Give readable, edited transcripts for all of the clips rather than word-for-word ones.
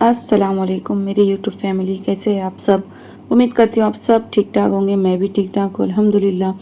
अस्सलाम वालेकुम मेरी यूट्यूब फैमिली, कैसे हैं आप सब। उम्मीद करती हूँ आप सब ठीक ठाक होंगे। मैं भी ठीक ठाक हूँ अल्हम्दुलिल्लाह।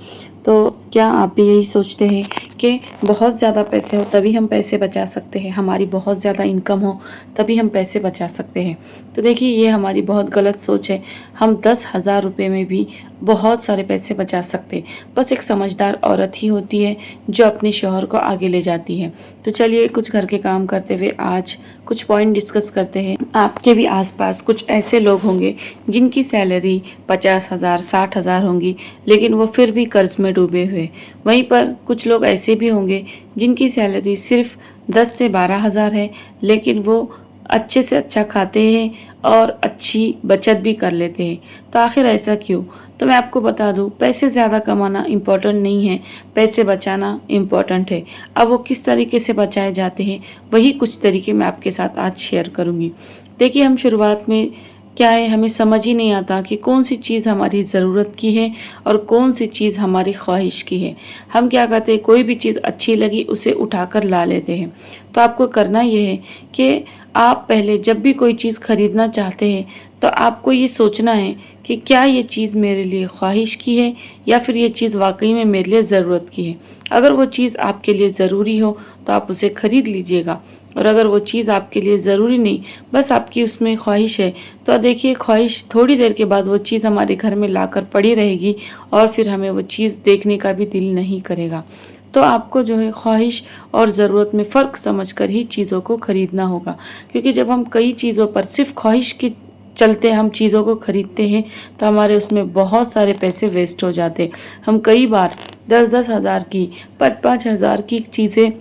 तो क्या आप भी यही सोचते हैं कि बहुत ज़्यादा पैसे हो तभी हम पैसे बचा सकते हैं, हमारी बहुत ज़्यादा इनकम हो तभी हम पैसे बचा सकते हैं? तो देखिए, ये हमारी बहुत गलत सोच है। हम 10,000 रुपये में भी बहुत सारे पैसे बचा सकते, बस एक समझदार औरत ही होती है जो अपने शौहर को आगे ले जाती है। तो चलिए, कुछ घर के काम करते हुए आज कुछ पॉइंट डिस्कस करते हैं। आपके भी आसपास कुछ ऐसे लोग होंगे जिनकी सैलरी 50,000 60,000 होंगी, लेकिन वो फिर भी कर्ज में डूबे हुए। वहीं पर कुछ लोग ऐसे भी होंगे जिनकी सैलरी सिर्फ 10 से 12,000 है, लेकिन वो अच्छे से अच्छा खाते हैं और अच्छी बचत भी कर लेते हैं। तो आखिर ऐसा क्यों? तो मैं आपको बता दूं, पैसे ज़्यादा कमाना इम्पोर्टेंट नहीं है, पैसे बचाना इम्पोर्टेंट है। अब वो किस तरीके से बचाए जाते हैं, वही कुछ तरीके मैं आपके साथ आज शेयर करूंगी। देखिए, हम शुरुआत में क्या है, हमें समझ ही नहीं आता कि कौन सी चीज़ हमारी ज़रूरत की है और कौन सी चीज़ हमारी ख्वाहिश की है। हम क्या करते हैं, कोई भी चीज़ अच्छी लगी उसे उठाकर ला लेते हैं। तो आपको करना ये है कि आप पहले जब भी कोई चीज़ खरीदना चाहते हैं तो आपको ये सोचना है कि क्या ये चीज़ मेरे लिए ख्वाहिश की है या फिर ये चीज़ वाकई में मेरे लिए ज़रूरत की है। अगर वो चीज़ आपके लिए ज़रूरी हो तो आप उसे ख़रीद लीजिएगा, और अगर वो चीज़ आपके लिए ज़रूरी नहीं, बस आपकी उसमें ख्वाहिश है, तो देखिए, ख्वाहिश थोड़ी देर के बाद वो चीज़ हमारे घर में लाकर पड़ी रहेगी और फिर हमें वो चीज़ देखने का भी दिल नहीं करेगा। तो आपको जो है, ख्वाहिश और ज़रूरत में फ़र्क समझकर ही चीज़ों को ख़रीदना होगा, क्योंकि जब हम कई चीज़ों पर सिर्फ ख्वाहिश के चलते हम चीज़ों को खरीदते हैं तो हमारे उसमें बहुत सारे पैसे वेस्ट हो जाते। हम कई बार 10-10 हज़ार की 5-5 हज़ार की चीज़ें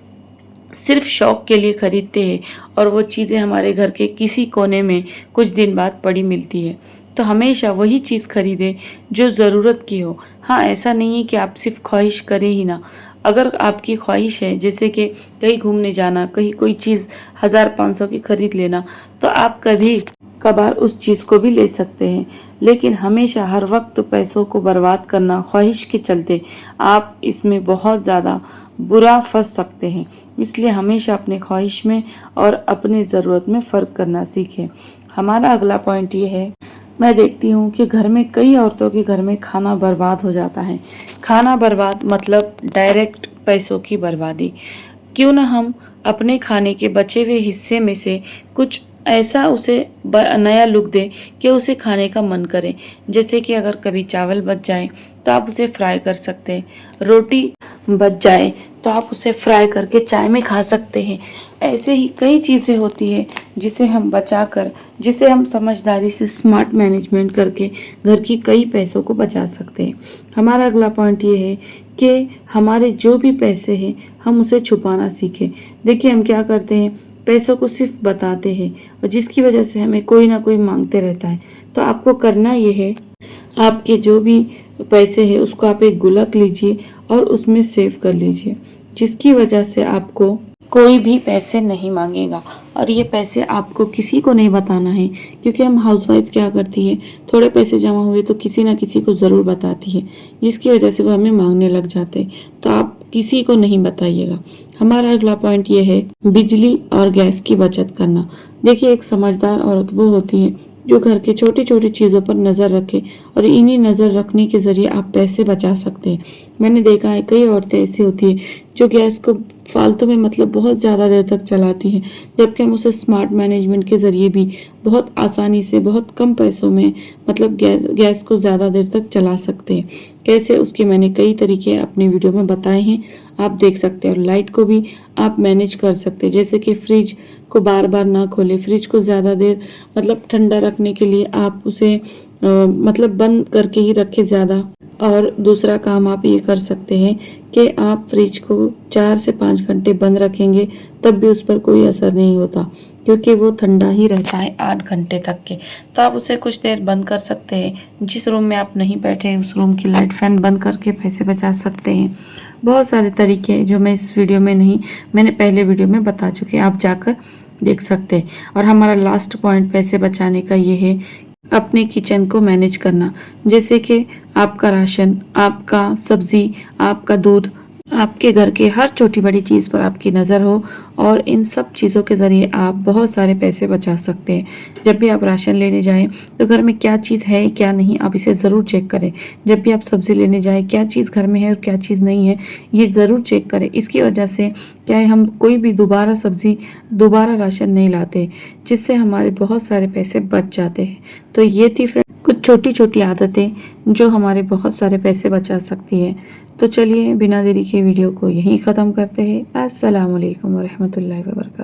सिर्फ शौक़ के लिए खरीदते हैं और वो चीज़ें हमारे घर के किसी कोने में कुछ दिन बाद पड़ी मिलती है। तो हमेशा वही चीज़ खरीदें जो ज़रूरत की हो। हाँ, ऐसा नहीं है कि आप सिर्फ ख्वाहिश करें ही ना। अगर आपकी ख्वाहिश है जैसे कि कहीं घूमने जाना, कहीं कोई चीज़ 1000-500 की खरीद लेना, तो आप कभी कभार उस चीज़ को भी ले सकते हैं, लेकिन हमेशा हर वक्त पैसों को बर्बाद करना ख्वाहिश के चलते आप इसमें बहुत ज़्यादा बुरा फंस सकते हैं। इसलिए हमेशा अपने ख्वाहिश में और अपनी ज़रूरत में फ़र्क करना सीखें। हमारा अगला पॉइंट ये है, मैं देखती हूँ कि घर में कई औरतों के घर में खाना बर्बाद हो जाता है। खाना बर्बाद मतलब डायरेक्ट पैसों की बर्बादी। क्यों ना हम अपने खाने के बचे हुए हिस्से में से कुछ ऐसा उसे नया लुक दें कि उसे खाने का मन करे। जैसे कि अगर कभी चावल बच जाए तो आप उसे फ्राई कर सकते हैं, रोटी बच जाए तो आप उसे फ्राई करके चाय में खा सकते हैं। ऐसे ही कई चीज़ें होती है जिसे हम बचाकर, जिसे हम समझदारी से स्मार्ट मैनेजमेंट करके घर की कई पैसों को बचा सकते हैं। हमारा अगला पॉइंट ये है कि हमारे जो भी पैसे हैं हम उसे छुपाना सीखें। देखिए, हम क्या करते हैं, पैसों को सिर्फ बताते हैं और जिसकी वजह से हमें कोई ना कोई मांगते रहता है। तो आपको करना ये है, आपके जो भी पैसे हैं उसको आप एक गुल्लक लीजिए और उसमें सेव कर लीजिए, जिसकी वजह से आपको कोई भी पैसे नहीं मांगेगा। और ये पैसे आपको किसी को नहीं बताना है, क्योंकि हम हाउसवाइफ क्या करती है, थोड़े पैसे जमा हुए तो किसी ना किसी को ज़रूर बताती है, जिसकी वजह से वो हमें मांगने लग जाते हैं। तो आप किसी को नहीं बताइएगा। हमारा अगला पॉइंट ये है, बिजली और गैस की बचत करना। देखिए, एक समझदार औरत वो होती है जो घर के छोटी छोटी चीज़ों पर नज़र रखे, और इन्हीं नज़र रखने के ज़रिए आप पैसे बचा सकते हैं। मैंने देखा है कई औरतें ऐसी होती हैं जो गैस को फालतू में मतलब बहुत ज़्यादा देर तक चलाती हैं, जबकि हम उसे स्मार्ट मैनेजमेंट के ज़रिए भी बहुत आसानी से बहुत कम पैसों में मतलब गैस को ज़्यादा देर तक चला सकते हैं। कैसे, उसके मैंने कई तरीके अपनी वीडियो में बताए हैं, आप देख सकते हैं। और लाइट को भी आप मैनेज कर सकते हैं, जैसे कि फ्रिज को बार बार ना खोलें। फ्रिज को ज़्यादा देर मतलब ठंडा रखने के लिए आप उसे मतलब बंद करके ही रखें ज़्यादा। और दूसरा काम आप ये कर सकते हैं कि आप फ्रिज को 4 से 5 घंटे बंद रखेंगे, तब भी उस पर कोई असर नहीं होता, क्योंकि वो ठंडा ही रहता है 8 घंटे तक के। तो आप उसे कुछ देर बंद कर सकते हैं। जिस रूम में आप नहीं बैठे उस रूम की लाइट फैन बंद करके पैसे बचा सकते हैं। बहुत सारे तरीके हैं जो मैं इस वीडियो में नहीं, मैंने पहले वीडियो में बता चुके हैं, आप जाकर देख सकते हैं। और हमारा लास्ट पॉइंट पैसे बचाने का ये है, अपने किचन को मैनेज करना। जैसे कि आपका राशन, आपका सब्जी, आपका दूध, आपके घर के हर छोटी बड़ी चीज़ पर आपकी नज़र हो और इन सब चीज़ों के ज़रिए आप बहुत सारे पैसे बचा सकते हैं। जब भी आप राशन लेने जाएँ तो घर में क्या चीज़ है क्या नहीं आप इसे ज़रूर चेक करें। जब भी आप सब्ज़ी लेने जाएँ क्या चीज़ घर में है और क्या चीज़ नहीं है ये ज़रूर चेक करें। इसकी वजह से क्या है हम कोई भी दोबारा सब्ज़ी दोबारा राशन नहीं लाते, जिससे हमारे बहुत सारे पैसे बच जाते हैं। तो ये थी फ्रेंड कुछ छोटी-छोटी आदतें जो हमारे बहुत सारे पैसे बचा सकती है। तो चलिए बिना देरी के वीडियो को यहीं ख़त्म करते हैं। अस्सलाम वालेकुम व रहमतुल्लाहि व बरकातहू।